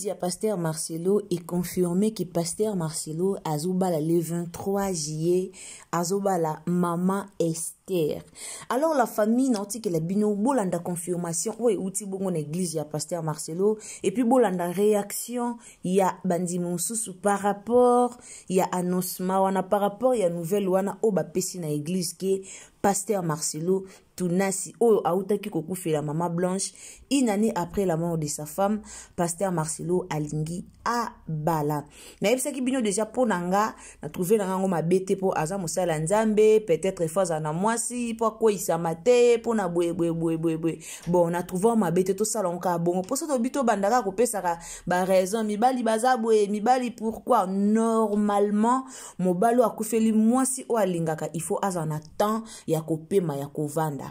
l'église, il y a Pasteur Marcelo est confirmé que Pasteur Marcelo azobala le 23 juillet, azobala maman Esther. Alors la famille nanti que la bino bolanda confirmation, ouais outi bongo l'église, il y a Pasteur Marcelo, et puis bolanda réaction, il y a bandi monsusu par rapport, il y a annoncement wana par rapport, il y a nouvelle wana oba pesi na église que Pasteur Marcelo Tunasi o autaki kokufe la maman Blanche une année après la mort de sa femme. Pasteur Marcelo alingi a bala na yebisa ki bino déjà po nanga na trouver nanga ngoma bete po aza mosala nzambe peut-être faza na mwasi po ko isamate po na bwe bon na trouver ma bete to sala nka bon po so to bito bandaka ko pesa ba raison mibali bazabwe mibali pourquoi normalement mobalo akufeli mwasi o alingaka il faut azana temps ya kopema ya kovanda.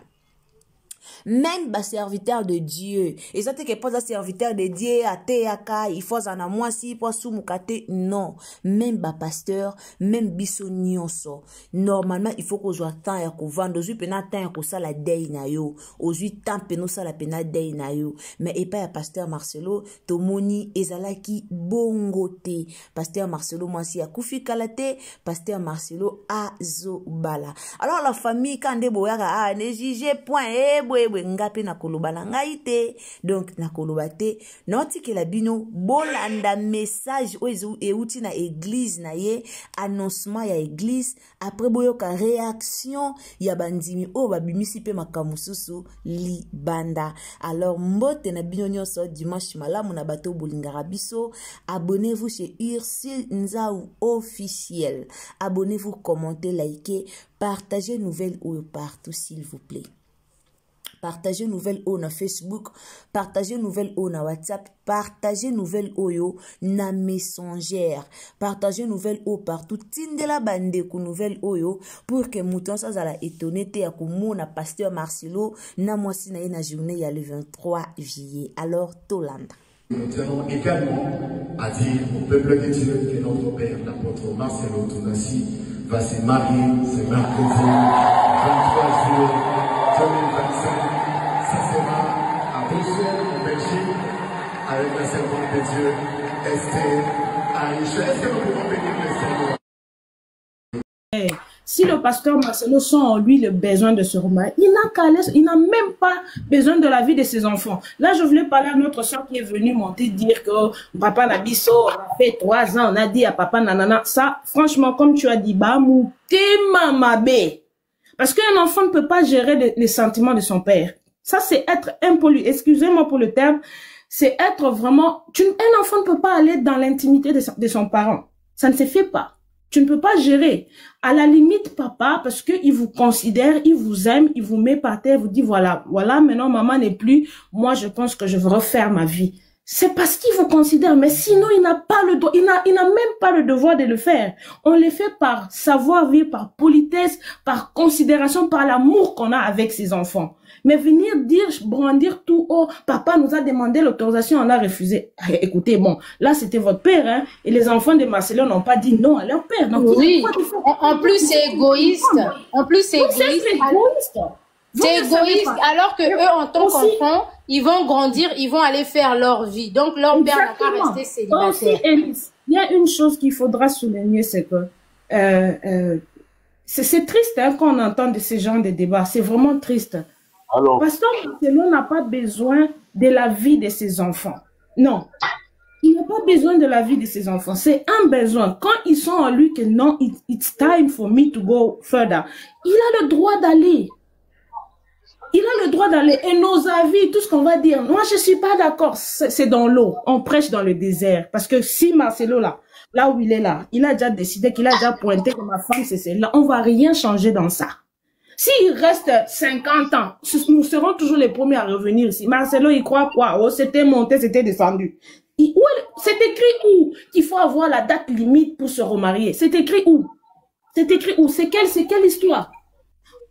Même bas serviteur de Dieu. Et ça, t'es pas un serviteur de Dieu, à Théaka, il faut en moi si, pour soumukate. Non. Même bas pasteur, même bisonionso. Normalement, il faut qu'on soit temps et qu'on vende. Aujourd'hui, pena temps et qu'on sa la dei na yo. Aujourd'hui, temps peno sa la pena dei na yo. Mais et pas pasteur Marcelo, tomoni, ezalaki bongote. Pasteur Marcelo, moi si, a koufi kalate, pasteur Marcelo, azo bala. Alors, la famille, quand des boyara, ne jige point, ngape na koloba na ngai te donc na koloba te noti ke la bino bolanda message oyo euti na église na ye annoncement ya église après boyoka réaction ya bandimi o babimisi pe makamususu libanda. Alors mbote na bino nyonso dimanche malamu na bato bolingara biso, abonnez-vous chez Ursule Nzau officiel, abonnez-vous, commentez, likez, partagez nouvelles ou partout s'il vous plaît. Partagez nouvelles o na Facebook, partagez nouvelles o na WhatsApp, partagez nouvelles oyo na Messenger, partagez nouvelles o partout. Tindela bande ku nouvelles oyo pour que mouton sa zala étonné te ya kumona Pasteur Marcelo na mwasi na ye na journée ya le 23 juillet. Alors Tolanda. Nous tenons également à dire au peuple de Dieu que notre père, l'apôtre Marcelo Tunasi, va se marier ce mercredi 23 juillet 2025. Ça sera à Bruxelles, en Belgique, avec la servante de Dieu, Esther Aïcha. Est-ce que nous pouvons bénir le Seigneur? Si le pasteur Marcelo sent en lui le besoin de se remarier, il n'a même pas besoin de la vie de ses enfants. Là, je voulais parler à notre soeur qui est venue monter dire que papa Nabiso, on a fait 3 ans, on a dit à papa nanana. Ça, franchement, comme tu as dit, bamou, tema mabe. Parce qu'un enfant ne peut pas gérer les sentiments de son père. Ça, c'est être impoli. Excusez-moi pour le terme. C'est être vraiment... un enfant ne peut pas aller dans l'intimité de son parent. Ça ne se fait pas. Tu ne peux pas gérer. À la limite, papa, parce qu'il vous considère, il vous aime, il vous met par terre, il vous dit, voilà, maintenant, maman n'est plus. Moi, je pense que je veux refaire ma vie. C'est parce qu'il vous considère, mais sinon, il n'a pas le droit, il n'a même pas le devoir de le faire. On le fait par savoir-vivre, par politesse, par considération, par l'amour qu'on a avec ses enfants. Mais venir dire, brandir tout haut, papa nous a demandé l'autorisation, on a refusé. Écoutez, bon, là c'était votre père, hein, et les enfants de Marcelo n'ont pas dit non à leur père. Donc, oui, en plus c'est égoïste. En plus c'est égoïste. C'est égoïste, alors que eux, en tant qu'enfants, ils vont grandir, ils vont aller faire leur vie. Donc, leur père n'a pas resté célibataire. Aussi, Élise, il y a une chose qu'il faudra souligner, c'est que c'est triste hein, quand on entend de ce genre de débats. C'est vraiment triste. Alors, Pasteur Marcelo n'a pas besoin de la vie de ses enfants. Non. Il n'a pas besoin de la vie de ses enfants. C'est un besoin. Quand ils sont en lui que non, it's time for me to go further, il a le droit d'aller. Il a le droit d'aller. Et nos avis, tout ce qu'on va dire, moi je suis pas d'accord. C'est dans l'eau. On prêche dans le désert. Parce que si Marcelo là où il est là, il a déjà décidé qu'il a déjà pointé que ma femme c'est celle-là, on va rien changer dans ça. S'il reste 50 ans, nous serons toujours les premiers à revenir ici. Marcelo, il croit quoi? Oh, c'était monté, c'était descendu. C'est écrit où qu'il faut avoir la date limite pour se remarier? C'est écrit où? C'est écrit où? C'est quelle histoire?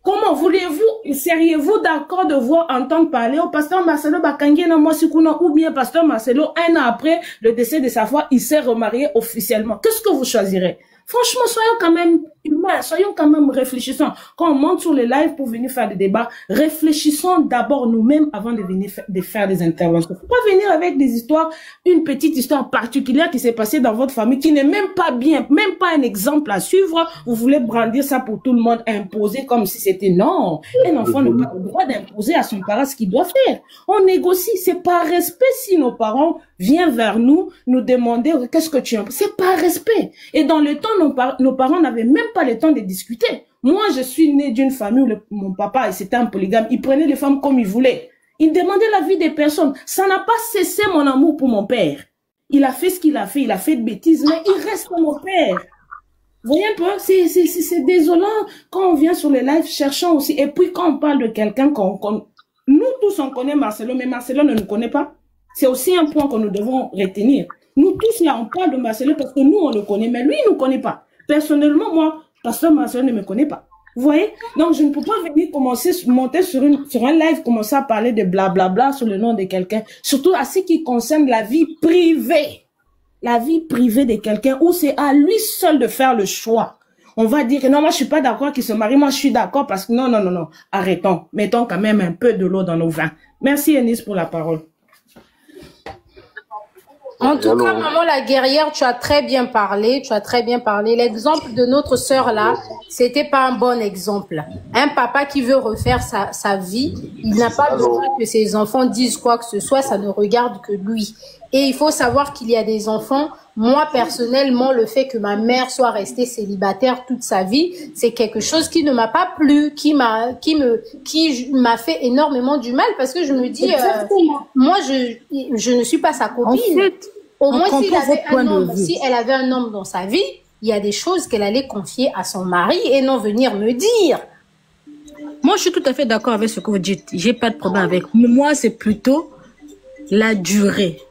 Comment voulez-vous, seriez-vous d'accord de voir entendre parler au pasteur Marcelo Bakangena Mosikuna ou bien pasteur Marcelo, 1 an après le décès de sa femme, il s'est remarié officiellement? Qu'est-ce que vous choisirez? Franchement, soyons quand même humains, soyons quand même réfléchissants. Quand on monte sur les lives pour venir faire des débats, réfléchissons d'abord nous-mêmes avant de venir faire des interventions. Faut pas venir avec des histoires, une petite histoire particulière qui s'est passée dans votre famille, qui n'est même pas bien, même pas un exemple à suivre. Vous voulez brandir ça pour tout le monde, imposer comme si c'était non. Un enfant n'a pas le droit d'imposer à son parent ce qu'il doit faire. On négocie, c'est par respect si nos parents viennent vers nous demander qu'est-ce que tu aimes. C'est par respect. Et dans le temps, nos parents n'avaient même pas le temps de discuter. Moi, je suis née d'une famille où mon papa, c'était un polygame. Il prenait les femmes comme il voulait. Il demandait l'avis des personnes. Ça n'a pas cessé mon amour pour mon père. Il a fait ce qu'il a fait. Il a fait de bêtises, mais il reste mon père. Vous voyez un peu, c'est désolant quand on vient sur les lives, cherchant aussi. Et puis quand on parle de quelqu'un nous tous on connaît Marcelo, mais Marcelo ne nous connaît pas. C'est aussi un point que nous devons retenir. Nous tous là, on parle de Marcelo parce que nous on le connaît, mais lui il ne nous connaît pas. Personnellement, moi, pasteur Marcelo ne me connaît pas. Vous voyez? Donc je ne peux pas venir monter sur un live, commencer à parler de blablabla sur le nom de quelqu'un. Surtout à ce qui concerne la vie privée. La vie privée de quelqu'un où c'est à lui seul de faire le choix. On va dire que non, moi je suis pas d'accord qu'il se marie, moi je suis d'accord parce que non, arrêtons. Mettons quand même un peu de l'eau dans nos vins. Merci Eunice pour la parole. En tout cas, maman la guerrière, tu as très bien parlé, L'exemple de notre sœur là, c'était pas un bon exemple. Un papa qui veut refaire sa vie, il n'a pas besoin que ses enfants disent quoi que ce soit, ça ne regarde que lui. Et il faut savoir qu'il y a des enfants, moi personnellement, le fait que ma mère soit restée célibataire toute sa vie, c'est quelque chose qui ne m'a pas plu, qui m'a fait énormément du mal parce que je me dis, moi je ne suis pas sa copine. En fait, au moins si elle avait un homme dans sa vie, il y a des choses qu'elle allait confier à son mari et non venir me dire. Moi, je suis tout à fait d'accord avec ce que vous dites. J'ai pas de problème avec. Moi, c'est plutôt la durée.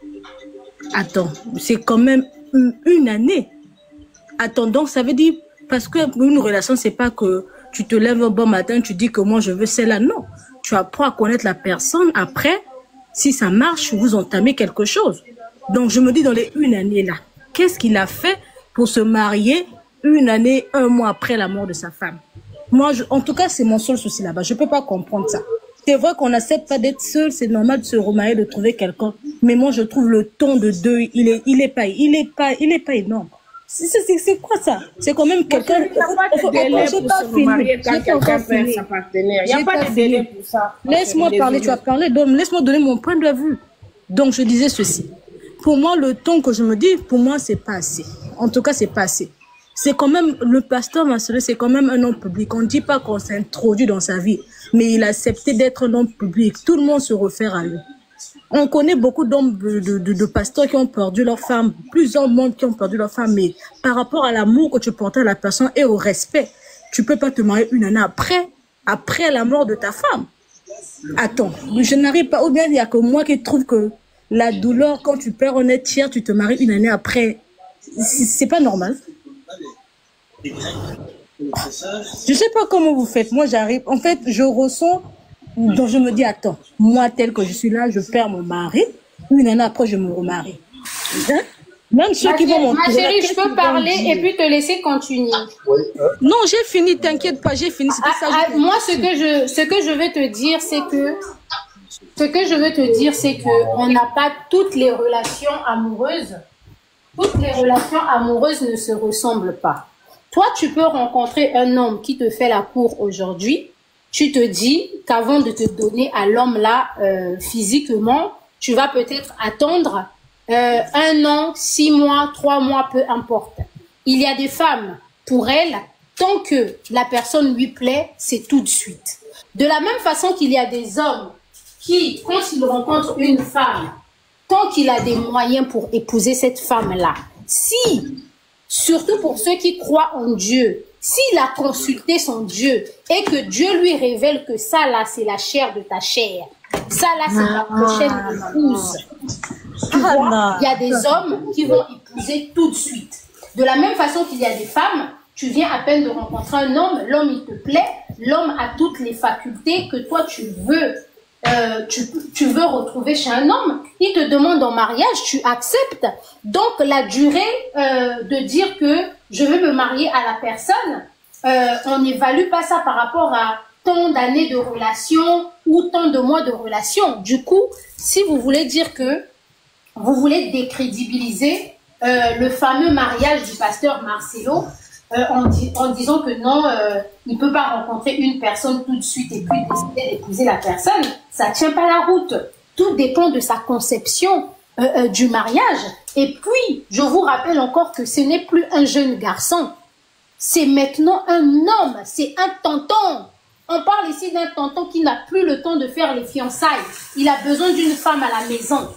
Attends, c'est quand même une année. Attends, donc ça veut dire, parce que une relation, c'est pas que tu te lèves un bon matin, tu dis que moi je veux celle-là. Non, tu apprends à connaître la personne. Après, si ça marche, vous entamez quelque chose. Donc je me dis dans les une année là, qu'est-ce qu'il a fait pour se marier une année, un mois après la mort de sa femme? Moi, en tout cas, c'est mon seul souci là-bas. Je peux pas comprendre ça. C'est vrai qu'on n'accepte pas d'être seul, c'est normal de se remarier, de trouver quelqu'un. Mais moi, je trouve le ton de deuil, il est pas énorme. C'est quoi ça? C'est quand même quelqu'un. Il n'y a pas de délai pour se remarier quand quelqu'un perd sa partenaire. Il n'y a pas de délai pour ça. Laisse-moi parler, tu as parlé, donc laisse-moi donner mon point de vue. Donc, je disais ceci. Pour moi, le ton que je me dis, pour moi, c'est pas assez. En tout cas, c'est pas assez. C'est quand même, le pasteur Marcelo, c'est quand même un homme public. On ne dit pas qu'on s'introduit dans sa vie, mais il a accepté d'être un homme public. Tout le monde se réfère à lui. On connaît beaucoup d'hommes, de pasteurs qui ont perdu leur femme, plusieurs mondes qui ont perdu leur femme, mais par rapport à l'amour que tu portais à la personne et au respect, tu peux pas te marier une année après la mort de ta femme. Attends, je n'arrive pas, ou bien il y a que moi qui trouve que la douleur, quand tu perds un être cher, tu te maries une année après, c'est pas normal. Je sais pas comment vous faites. Moi, j'arrive. En fait, je ressens. Donc, je me dis, attends, moi, tel que je suis là, je perds mon mari. Une année après, je me remarie. Hein? Même ceux qui vont m'entourer. Ma chérie, je peux parler et puis te laisser continuer. Non, j'ai fini. T'inquiète pas, j'ai fini. Moi, ce que je veux te dire, c'est que on n'a pas toutes les relations amoureuses. Toutes les relations amoureuses ne se ressemblent pas. Toi, tu peux rencontrer un homme qui te fait la cour aujourd'hui. Tu te dis qu'avant de te donner à l'homme là physiquement, tu vas peut-être attendre 1 an, 6 mois, 3 mois, peu importe. Il y a des femmes, pour elles, tant que la personne lui plaît, c'est tout de suite. De la même façon qu'il y a des hommes qui, quand ils rencontrent une femme, tant qu'il a des moyens pour épouser cette femme-là, surtout pour ceux qui croient en Dieu, s'il a consulté son Dieu et que Dieu lui révèle que ça là, c'est la chair de ta chair, ça là, c'est ta prochaine épouse, tu vois, il y a des hommes qui vont épouser tout de suite. De la même façon qu'il y a des femmes, tu viens à peine de rencontrer un homme, l'homme il te plaît, l'homme a toutes les facultés que toi tu veux. Tu veux retrouver chez un homme, il te demande en mariage, tu acceptes. Donc la durée de dire que je veux me marier à la personne, on n'évalue pas ça par rapport à tant d'années de relation ou tant de mois de relation. Du coup, si vous voulez dire que vous voulez décrédibiliser le fameux mariage du pasteur Marcelo en disant que non, il ne peut pas rencontrer une personne tout de suite et puis décider d'épouser la personne, ça ne tient pas la route. Tout dépend de sa conception du mariage. Et puis, je vous rappelle encore que ce n'est plus un jeune garçon. C'est maintenant un homme, c'est un tonton. On parle ici d'un tonton qui n'a plus le temps de faire les fiançailles. Il a besoin d'une femme à la maison.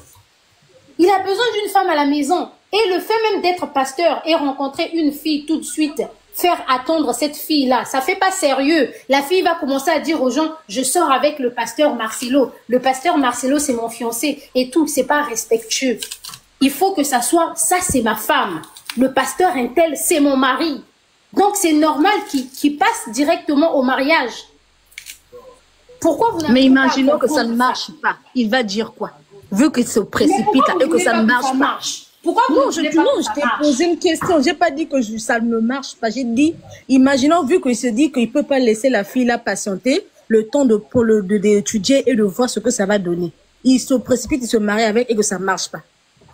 Il a besoin d'une femme à la maison. Et le fait même d'être pasteur et rencontrer une fille tout de suite, faire attendre cette fille-là, ça fait pas sérieux. La fille va commencer à dire aux gens, je sors avec le pasteur Marcelo. Le pasteur Marcelo, c'est mon fiancé et tout. C'est pas respectueux. Il faut que ça soit, ça c'est ma femme. Le pasteur Intel, c'est mon mari. Donc c'est normal qu'il passe directement au mariage. Pourquoi vous n'avez Mais pas imaginons que ça ne marche pas. Il va dire quoi? Vu qu'il se précipite et que ça ne marche pas. Pourquoi vous Non, je t'ai posé une question. J'ai pas dit que ça ne marche pas. J'ai dit, imaginons, vu qu'il se dit qu'il peut pas laisser la fille là patienter le temps d'étudier et de voir ce que ça va donner. Il se précipite, il se marie avec et que ça marche pas.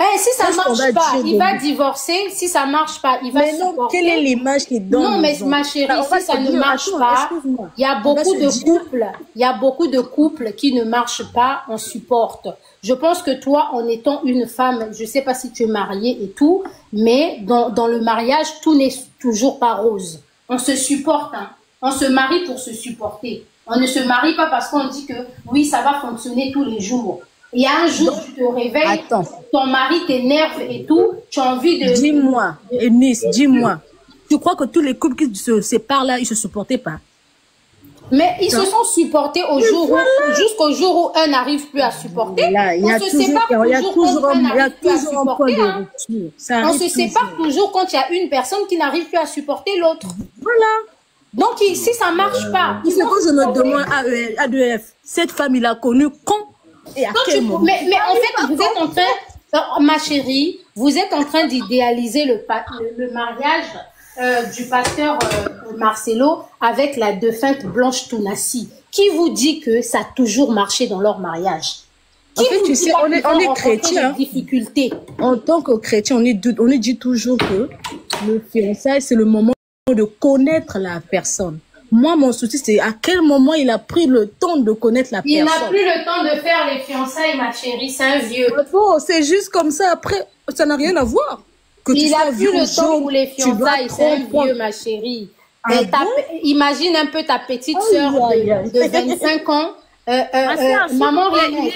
Eh, si ça marche pas, il va divorcer. Si ça marche pas, il va supporter. Mais non, quelle est l'image qu'il donne? Non, mais ma chérie, si ça ne marche pas, il y a beaucoup de couples. Il y a beaucoup de couples qui ne marchent pas, on supporte. Je pense que toi, en étant une femme, je sais pas si tu es mariée et tout, mais dans le mariage, tout n'est toujours pas rose. On se supporte, hein. On se marie pour se supporter. On ne se marie pas parce qu'on dit que oui, ça va fonctionner tous les jours. Il y a un jour, tu te réveilles, ton mari t'énerve et tout, tu as envie de... Dis-moi, Eunice, dis-moi, tu crois que tous les couples qui se séparent là, ils se supportaient pas? Mais ils se sont supportés au jour où, jusqu'au jour où un n'arrive plus à supporter. Là, il y a toujours un point de rupture. On se sépare toujours quand il y a une personne qui n'arrive plus à supporter l'autre. Voilà. Donc, si ça marche pas... C'est quand je me demande à ADF, cette femme, il a connu quand et à quel moment? Mais en fait, vous êtes en train, ma chérie, vous êtes en train d'idéaliser le mariage du pasteur Marcelo avec la défunte Blanche Tounassi. Qui vous dit que ça a toujours marché dans leur mariage? En fait, tu sais, on est chrétien. Difficultés. En tant que chrétien, on dit toujours que le fiançailles, c'est le moment de connaître la personne. Moi, mon souci, c'est à quel moment il a pris le temps de connaître la personne. Il n'a plus le temps de faire les fiançailles, ma chérie, c'est un vieux. Oh, c'est juste comme ça, après, ça n'a rien à voir. Que il a plus le temps pour les fiançailles, c'est un vieux, ma chérie. Ah bon? Imagine un peu ta petite sœur de 25 ans, maman Rinette.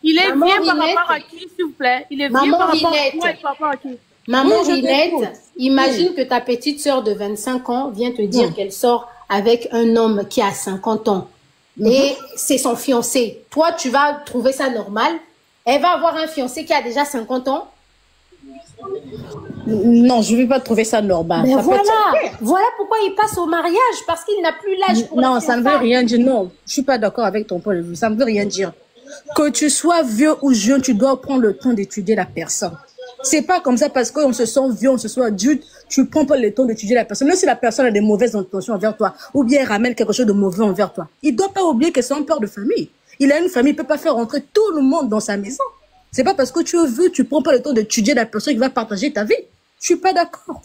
Il est vieux par rapport à qui, s'il vous plaît? Il est vieux par rapport à qui? Maman Rinette, imagine que ta petite sœur de 25 ans vient te dire qu'elle sort avec un homme qui a 50 ans. Et c'est son fiancé. Toi, tu vas trouver ça normal. Elle va avoir un fiancé qui a déjà 50 ans. Non, je ne vais pas trouver ça normal. Mais voilà pourquoi il passe au mariage, parce qu'il n'a plus l'âge pour... Non, ça ne veut rien dire. Non, je ne suis pas d'accord avec ton point de vue. Ça ne veut rien dire. Que tu sois vieux ou jeune, tu dois prendre le temps d'étudier la personne. C'est pas comme ça parce qu'on se sent vieux, on se sent adulte, tu prends pas le temps d'étudier la personne. Même si la personne a des mauvaises intentions envers toi, ou bien elle ramène quelque chose de mauvais envers toi. Il doit pas oublier que c'est un père de famille. Il a une famille, il peut pas faire rentrer tout le monde dans sa maison. C'est pas parce que tu es vieux, tu prends pas le temps d'étudier la personne qui va partager ta vie. Je suis pas d'accord.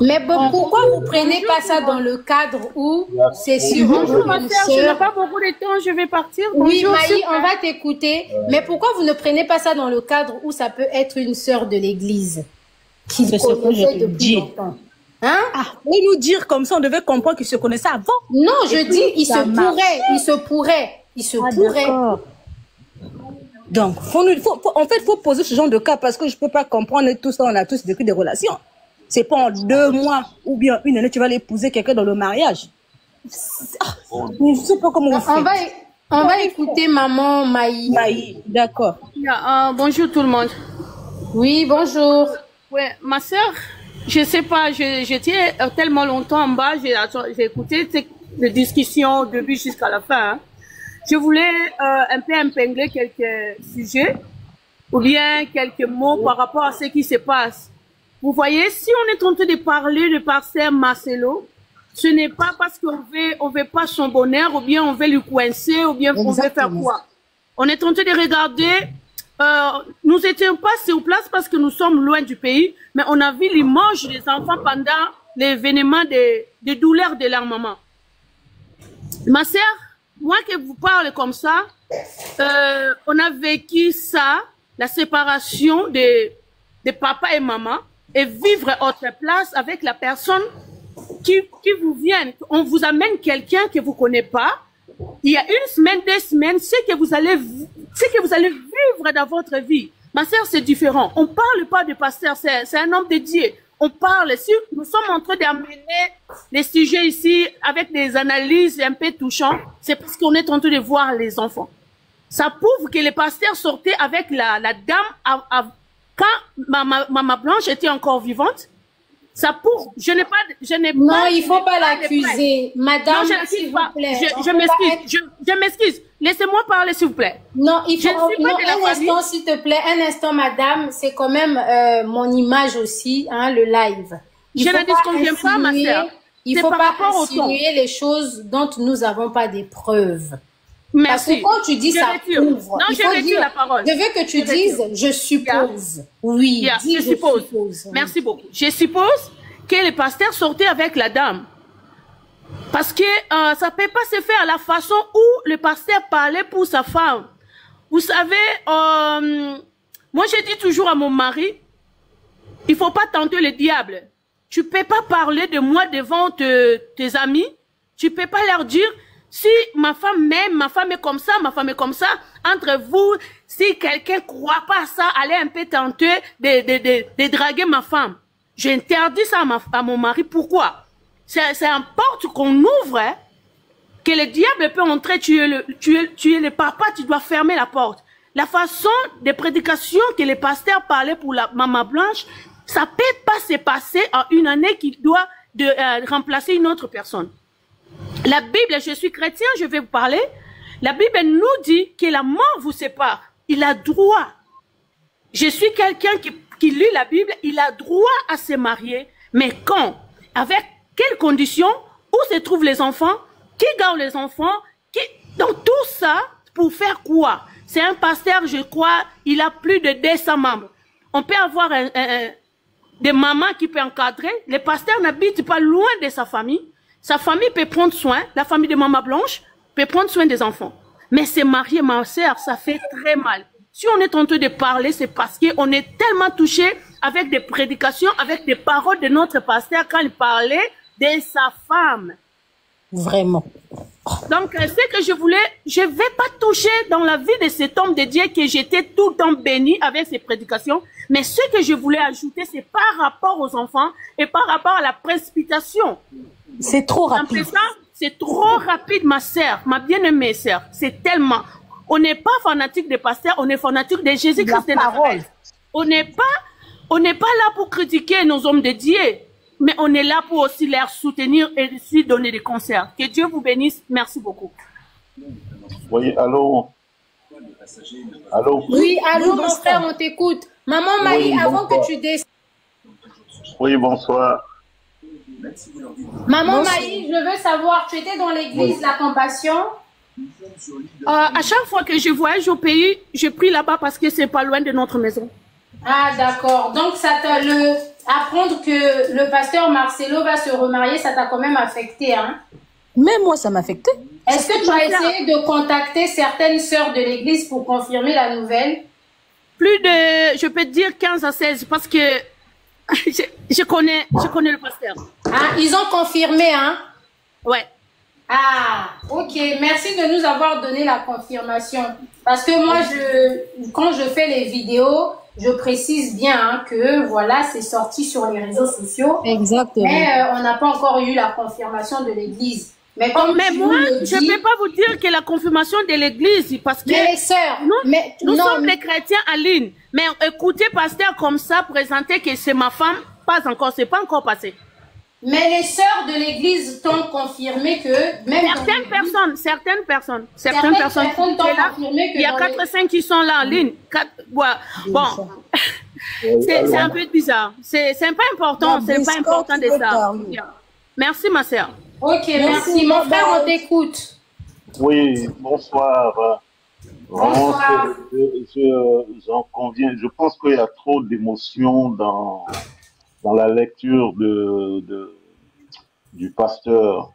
Mais bon, pourquoi vous prenez pas ça dans le cadre où c'est sur bonjour ma sœur, je n'ai pas beaucoup de temps, je vais partir. Oui, Maï, on va t'écouter. Mais pourquoi vous ne prenez pas ça dans le cadre où ça peut être une sœur de l'église qui se connaissait depuis longtemps? Hein? Ah, vous nous dire comme ça, on devait comprendre qu'ils se connaissaient avant. Non, je dis, il se pourrait. Donc, en fait, faut poser ce genre de cas parce que je peux pas comprendre tout ça, on a tous vécu des relations. C'est pas en 2 mois ou bien une année, tu vas l'épouser quelqu'un dans le mariage. Je sais pas comment on fait. On va écouter maman Maï. Maï, d'accord. Bonjour tout le monde. Oui, bonjour. Ouais, ma soeur, je sais pas, j'étais tellement longtemps en bas, j'ai écouté les discussions du début jusqu'à la fin. Hein. Je voulais un peu épingler quelques sujets ou bien quelques mots par rapport à ce qui se passe. vous voyez, si on est en train de parler de pasteur Marcelo, ce n'est pas parce qu'on veut pas son bonheur, ou bien on veut lui coincer, ou bien on veut faire quoi. On est en train de regarder, nous étions pas sur place parce que nous sommes loin du pays, mais on a vu l'image des enfants pendant l'événement de douleur de leur maman. Ma sœur, moi que vous parle comme ça, on a vécu ça, la séparation de papa et maman, et vivre autre place avec la personne qui vous vient. On vous amène quelqu'un que vous connaissez pas. Il y a 1 semaine, 2 semaines, ce que vous allez vivre dans votre vie. Ma sœur, c'est différent. On parle pas de pasteur, c'est un homme de Dieu. On parle, si nous sommes en train d'amener les sujets ici avec des analyses un peu touchantes, c'est parce qu'on est en train de voir les enfants. Ça prouve que les pasteurs sortaient avec la dame quand Maman Blanche était encore vivante. Ça prouve, je n'ai non, pas. il faut pas l'accuser. Madame, s'il vous plaît. Je m'excuse. Laissez-moi parler, s'il vous plaît. Non, il faut, un instant, s'il te plaît. Un instant, madame. C'est quand même mon image aussi, hein, le live. Je ne disconviens pas, ma sœur. Il ne faut pas insinuer les choses dont nous n'avons pas des preuves. Merci. Parce que quand tu dis ça prouve, non, je vais dire la parole. Je veux que tu dises, je suppose. Oui, dis, je suppose. Merci beaucoup. Je suppose que le pasteur sortait avec la dame. Parce que ça ne peut pas se faire à la façon où le pasteur parlait pour sa femme. Vous savez, moi je dis toujours à mon mari, il ne faut pas tenter le diable. Tu ne peux pas parler de moi devant tes amis. Tu ne peux pas leur dire, si ma femme m'aime, ma femme est comme ça, ma femme est comme ça, entre vous, si quelqu'un ne croit pas à ça, allez un peu tenter de draguer ma femme. J'interdis ça à mon mari. Pourquoi? C'est une porte qu'on ouvre, hein, que le diable peut entrer, tu es le papa, tu dois fermer la porte. La façon de prédication que les pasteurs parlaient pour la Maman Blanche, ça peut pas se passer en une année qui doit remplacer une autre personne. La Bible, je suis chrétien, je vais vous parler. La Bible nous dit que la mort vous sépare. Il a droit. Je suis quelqu'un qui lit la Bible, il a droit à se marier. Mais quand? Avec quelles conditions? Où se trouvent les enfants? Qui garde les enfants? Donc tout ça, pour faire quoi? C'est un pasteur, je crois, il a plus de 200 membres. On peut avoir des mamans qui peuvent encadrer. Le pasteur n'habite pas loin de sa famille. Sa famille peut prendre soin, la famille de Maman Blanche peut prendre soin des enfants. Mais se marier, ma sœur, ça fait très mal. Si on est en train de parler, c'est parce qu'on est tellement touché avec des prédications, avec des paroles de notre pasteur quand il parlait de sa femme. Vraiment. Donc, ce que je voulais, je ne vais pas toucher dans la vie de cet homme de Dieu que j'étais tout le temps béni avec ses prédications. Mais ce que je voulais ajouter, c'est par rapport aux enfants et par rapport à la précipitation. C'est trop rapide. C'est trop rapide, ma sœur, ma bien-aimée sœur. C'est tellement... On n'est pas fanatique des pasteurs, on est fanatique de Jésus-Christ de Nazareth. On n'est pas là pour critiquer nos hommes de Dieu, mais on est là pour aussi les soutenir et aussi donner des conseils. Que Dieu vous bénisse. Merci beaucoup. Oui, allô? Allô? Oui, allô, mon frère, on t'écoute. Maman Maï, oui, avant que tu descendes. Oui, bonsoir. Maman Maï, je veux savoir, tu étais dans l'église La Compassion? À chaque fois que je voyage au pays, je prie là-bas parce que c'est pas loin de notre maison. Ah, d'accord. Donc, ça t'a apprendre que le pasteur Marcelo va se remarier, ça t'a quand même affecté, hein? Même moi, ça m'a affecté. Est-ce que tu as essayé de contacter certaines sœurs de l'église pour confirmer la nouvelle? Plus de, je peux dire 15 à 16, parce que je connais le pasteur. Ah, ils ont confirmé, hein? Ouais. Ah, ok. Merci de nous avoir donné la confirmation. Parce que moi, quand je fais les vidéos, je précise bien hein, que voilà, c'est sorti sur les réseaux sociaux. Exactement. Mais on n'a pas encore eu la confirmation de l'église. Mais comme mais moi, je ne peux pas vous dire que la confirmation de l'église, parce que mais les sœurs, nous sommes les chrétiens en ligne. Mais écoutez, pasteur comme ça, présenter que c'est ma femme, pas encore, c'est pas encore passé. Mais les sœurs de l'église t'ont confirmé que même certaines personnes t'ont confirmé que il y a 4 5 qui sont là en ligne. Bon, C'est un peu bizarre. C'est pas important, c'est pas important de ça. Merci, ma sœur. Ok, merci. Mon frère, on t'écoute. Oui, bonsoir. Bonsoir. J'en conviens. Je pense qu'il y a trop d'émotions dans la lecture du pasteur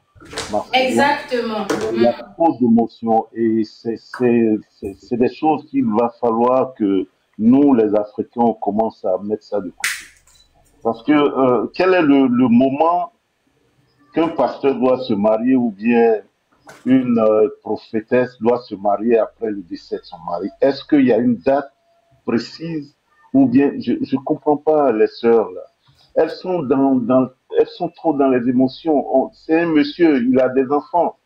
Marcelo. Exactement. Il y a trop d'émotions et c'est des choses qu'il va falloir que nous, les Africains, on commence à mettre ça de côté. Parce que quel est le moment qu'un pasteur doit se marier ou bien une prophétesse doit se marier après le décès de son mari? Est-ce qu'il y a une date précise ou bien je ne comprends pas les sœurs là. Elles sont elles sont trop dans les émotions. C'est un monsieur, il a des enfants,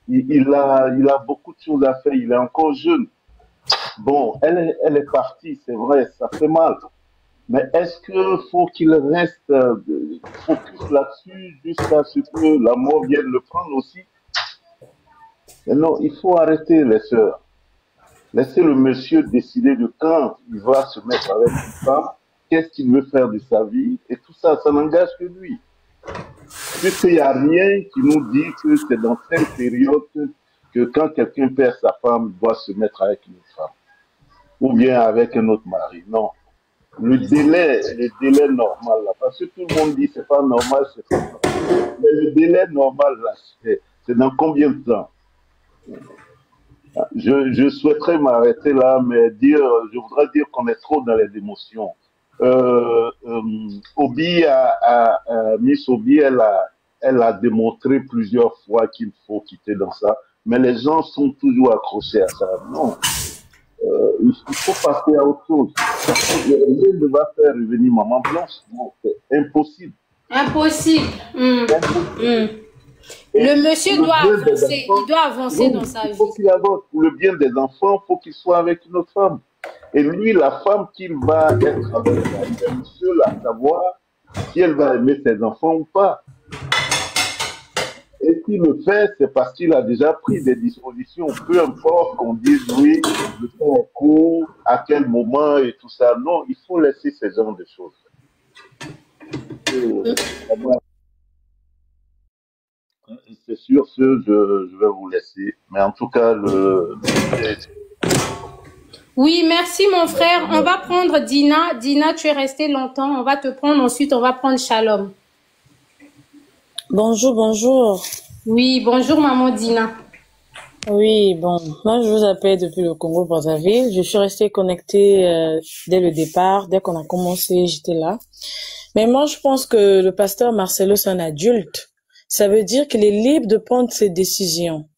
il a beaucoup de choses à faire, il est encore jeune. Bon, elle est partie, c'est vrai, ça fait mal. Mais est-ce qu'il faut qu'il reste focus là-dessus jusqu'à ce que la mort vienne le prendre aussi? Mais non, il faut arrêter les sœurs. Laissez le monsieur décider de quand il va se mettre avec une femme, qu'est-ce qu'il veut faire de sa vie, et tout ça, ça n'engage que lui. Puisqu'il n'y a rien qui nous dit que c'est dans telle période que quand quelqu'un perd sa femme, il doit se mettre avec une autre femme. Ou bien avec un autre mari. Non. Le délai normal, là, parce que tout le monde dit c'est pas normal, c'est pas normal. Mais le délai normal, là, c'est dans combien de temps? Je souhaiterais m'arrêter là, mais je voudrais dire qu'on est trop dans les émotions. Miss Obi, elle a démontré plusieurs fois qu'il faut quitter dans ça, mais les gens sont toujours accrochés à ça. Non. Il faut passer à autre chose. Rien ne va faire revenir Maman Blanche. Non, c'est impossible. Impossible. Le monsieur doit avancer. Il doit avancer dans sa vie. Il faut qu'il avance. Pour le bien des enfants, il faut qu'il soit avec une autre femme. Et lui, la femme qu'il va être avec, il est seul à savoir si elle va aimer ses enfants ou pas. Et s'il le fait, c'est parce qu'il a déjà pris des dispositions. Peu importe qu'on dise oui, le temps est court, à quel moment et tout ça. Non, il faut laisser ce genre de choses. C'est sûr que je vais vous laisser. Mais en tout cas, Oui, merci mon frère. On va prendre Dina. Dina, tu es restée longtemps. On va te prendre ensuite. On va prendre Shalom. Bonjour, bonjour. Oui, bonjour maman Dina. Oui, bon, moi je vous appelle depuis le Congo-Brazzaville. Je suis restée connectée dès le départ, dès qu'on a commencé, j'étais là. Mais moi je pense que le pasteur Marcelo c'est un adulte. Ça veut dire qu'il est libre de prendre ses décisions.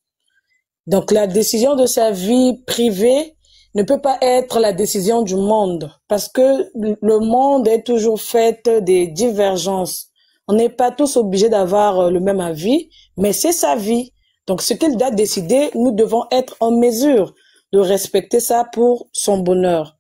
Donc la décision de sa vie privée ne peut pas être la décision du monde, parce que le monde est toujours fait des divergences. On n'est pas tous obligés d'avoir le même avis, mais c'est sa vie. Donc, ce qu'il a décidé, nous devons être en mesure de respecter ça pour son bonheur.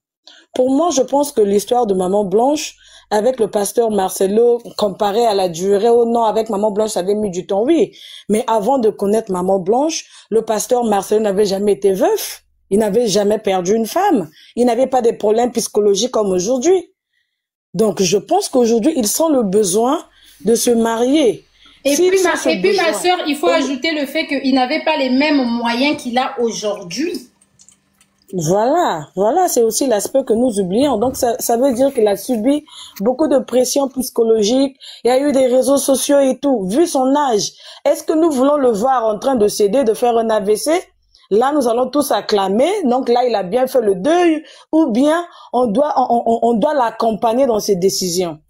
Pour moi, je pense que l'histoire de Maman Blanche, avec le pasteur Marcelo, comparé à la durée, oh non, avec Maman Blanche, ça avait mis du temps, oui. Mais avant de connaître Maman Blanche, le pasteur Marcelo n'avait jamais été veuf. Il n'avait jamais perdu une femme. Il n'avait pas de problèmes psychologiques comme aujourd'hui. Donc, je pense qu'aujourd'hui, il sent le besoin de se marier. Et puis ma soeur, il faut ajouter le fait qu'il n'avait pas les mêmes moyens qu'il a aujourd'hui. Voilà, c'est aussi l'aspect que nous oublions. Donc ça veut dire qu'il a subi beaucoup de pression psychologique. Il y a eu des réseaux sociaux et tout. Vu son âge, est-ce que nous voulons le voir en train de céder, de faire un AVC? Là, nous allons tous acclamer. Donc là, il a bien fait le deuil. Ou bien on doit l'accompagner dans ses décisions.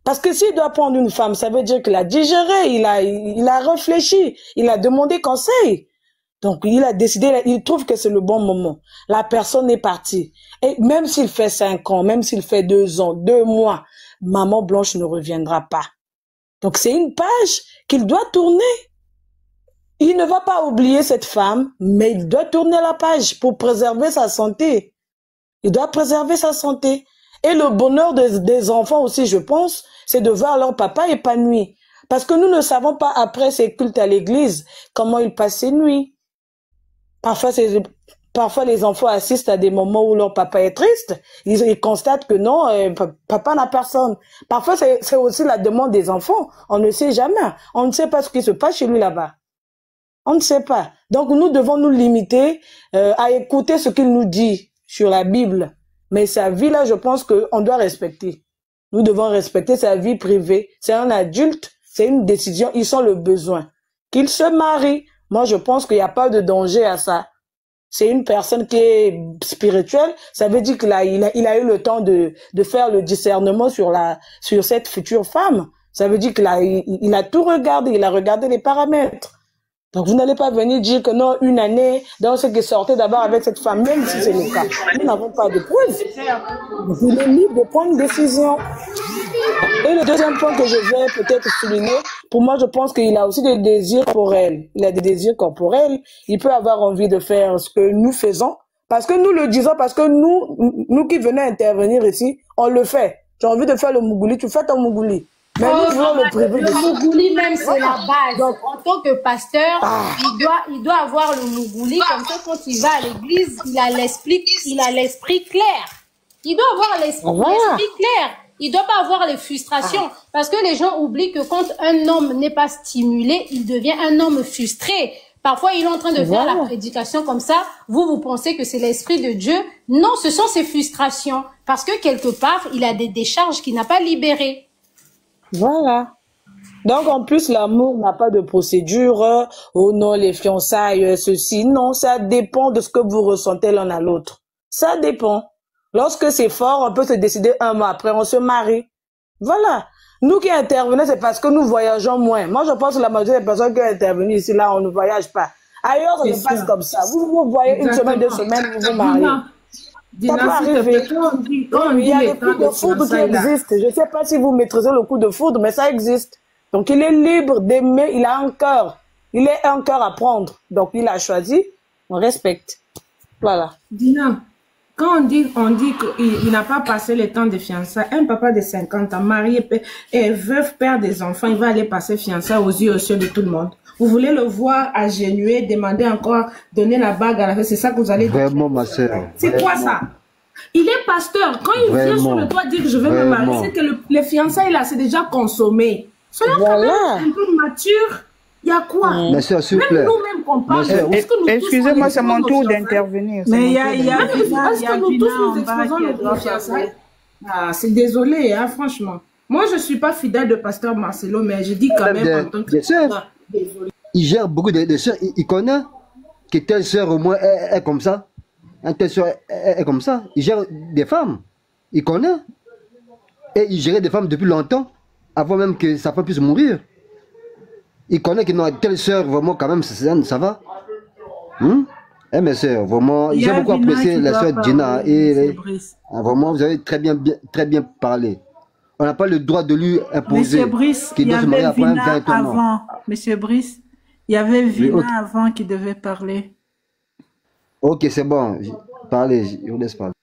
Parce que s'il doit prendre une femme, ça veut dire qu'il a digéré, il a réfléchi, il a demandé conseil. Donc, il a décidé, il trouve que c'est le bon moment. La personne est partie. Et même s'il fait 5 ans, même s'il fait 2 ans, 2 mois, Maman Blanche ne reviendra pas. Donc, c'est une page qu'il doit tourner. Il ne va pas oublier cette femme, mais il doit tourner la page pour préserver sa santé. Il doit préserver sa santé. Et le bonheur des enfants aussi, je pense, c'est de voir leur papa épanoui. Parce que nous ne savons pas, après ces cultes à l'église, comment ils passent ces nuits. Parfois parfois les enfants assistent à des moments où leur papa est triste. Ils constatent que non, papa n'a personne. Parfois, c'est aussi la demande des enfants. On ne sait jamais. On ne sait pas ce qui se passe chez lui là-bas. On ne sait pas. Donc, nous devons nous limiter à écouter ce qu'il nous dit sur la Bible. Mais sa vie, là, je pense qu'on doit respecter. Nous devons respecter sa vie privée. C'est un adulte, c'est une décision. Ils ont le besoin. Qu'il se marie. Moi, je pense qu'il n'y a pas de danger à ça. C'est une personne qui est spirituelle. Ça veut dire qu'il a eu le temps de faire le discernement sur cette future femme. Ça veut dire qu'il a tout regardé. Il a regardé les paramètres. Donc, vous n'allez pas venir dire que non, une année, dans ce qui sortait d'abord avec cette femme, même si c'est le cas. Nous n'avons pas de preuves. Il est libre de prendre une décision. Et le deuxième point que je vais peut-être souligner, pour moi, je pense qu'il a aussi des désirs corporels. Il a des désirs corporels. Il peut avoir envie de faire ce que nous faisons. Parce que nous le disons, parce que nous qui venons intervenir ici, on le fait. Tu as envie de faire le mougouli, tu fais ton mougouli. Mais nous voulons le privé. Le mougouli même, c'est la base. Donc, en tant que pasteur, il doit avoir le mougouli. Comme ça, quand il va à l'église, il a l'esprit clair. Il doit avoir l'esprit clair. Il doit pas avoir les frustrations. Parce que les gens oublient que quand un homme n'est pas stimulé, il devient un homme frustré. Parfois, il est en train de faire la prédication comme ça. Vous pensez que c'est l'esprit de Dieu. Non, ce sont ses frustrations. Parce que quelque part, il a des décharges qu'il n'a pas libérées. Voilà. Donc, en plus, l'amour n'a pas de procédure. Oh non, les fiançailles, ceci. Non, ça dépend de ce que vous ressentez l'un à l'autre. Ça dépend. Lorsque c'est fort, on peut se décider un mois après, on se marie. Voilà. Nous qui intervenons, c'est parce que nous voyageons moins. Moi, je pense que la majorité des personnes qui interviennent ici, là, on ne voyage pas. Ailleurs, ça se passe comme ça. Vous voyez une semaine, 2 semaines, vous vous mariez. Ça peut arriver. Il y a le coup de foudre qui existe. Je ne sais pas si vous maîtrisez le coup de foudre, mais ça existe. Donc, il est libre d'aimer. Il a un cœur. Il est un cœur à prendre. Donc, il a choisi. On respecte. Voilà. Dina, quand on dit qu'il n'a pas passé le temps de fiançailles, un papa de 50 ans, marié et veuf, père des enfants, il va aller passer fiançailles aux yeux de tout le monde. Vous voulez le voir agenouiller, demander encore, donner la bague à la fête, c'est ça que vous allez dire. Vraiment, ma sœur. C'est quoi ça? Il est pasteur. Quand il vient sur le toit dire que je vais me marier, c'est que les fiançailles là, c'est déjà consommé. Soyons quand même un peu matures. Il y a quoi? Ma sœur, s'il vous plaît. Même nous-mêmes qu'on parle. Excusez-moi, c'est mon tour d'intervenir. Mais il y a est-ce que nous tous nous exposons nos fiançailles? Ah, c'est désolé, hein, franchement. Moi, je ne suis pas fidèle de pasteur Marcelo, mais je dis quand même en tant que sœur. Il gère beaucoup de sœurs. Il connaît que telle sœur au moins est comme ça. Telle sœur est comme ça. Il gère des femmes. Il connaît. Et il gérait des femmes depuis longtemps, avant même que sa femme puisse mourir. Il connaît que non, telle sœur, vraiment, quand même, ça va. Eh, mes sœurs, vraiment, j'ai beaucoup apprécié la sœur Gina. Et vraiment, vous avez très bien parlé. On n'a pas le droit de lui imposer. Monsieur Brice, il y avait Vina avant. Monsieur Brice, il y avait Vina avant qui devait parler. Ok, c'est bon. Parlez, je vous laisse parler.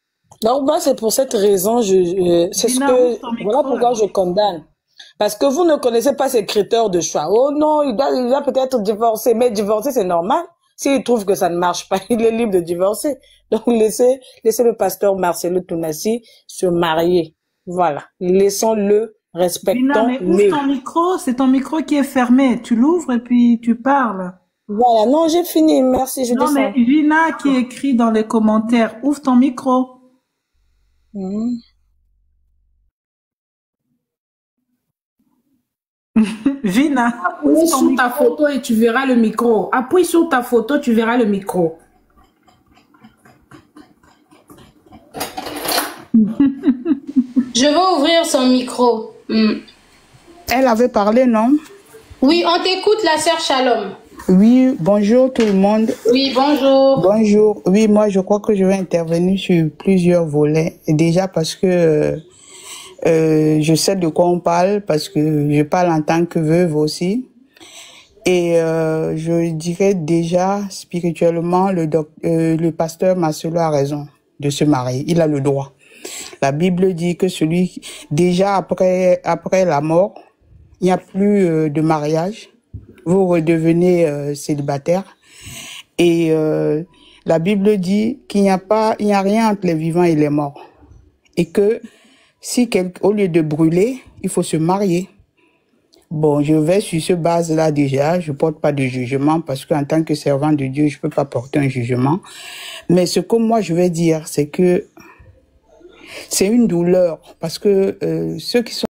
Donc, moi, c'est pour cette raison, voilà pourquoi je condamne. Parce que vous ne connaissez pas ces critères de choix. Oh non, il doit peut-être divorcer. Mais divorcer, c'est normal. S'il trouve que ça ne marche pas, il est libre de divorcer. Donc, laissez le pasteur Marcelo Tounassi se marier. Voilà. Laissons-le, respectons-le. Mais ouvre ton micro, c'est ton micro qui est fermé. Tu l'ouvres et puis tu parles. Voilà. Non, j'ai fini. Merci, je descends. Non, mais Vina qui écrit dans les commentaires, ouvre ton micro. Vina. Appuie sur ta photo et tu verras le micro. Appuie sur ta photo, tu verras le micro. Je vais ouvrir son micro. Elle avait parlé, non? Oui, on t'écoute, la sœur Shalom. Oui, bonjour tout le monde. Oui, bonjour. Bonjour. Oui, moi, je crois que je vais intervenir sur plusieurs volets. Déjà parce que je sais de quoi on parle, parce que je parle en tant que veuve aussi. Et je dirais déjà, spirituellement, le pasteur Marcelo a raison de se marier. Il a le droit. La Bible dit que déjà après la mort, il n'y a plus de mariage. Vous redevenez célibataire. Et La Bible dit qu'il n'y a rien entre les vivants et les morts. Et que si au lieu de brûler, il faut se marier. Bon, je vais sur ce base-là déjà, je porte pas de jugement parce qu'en tant que servant de Dieu, je peux pas porter un jugement. Mais ce que moi je vais dire, c'est que c'est une douleur parce que ceux qui sont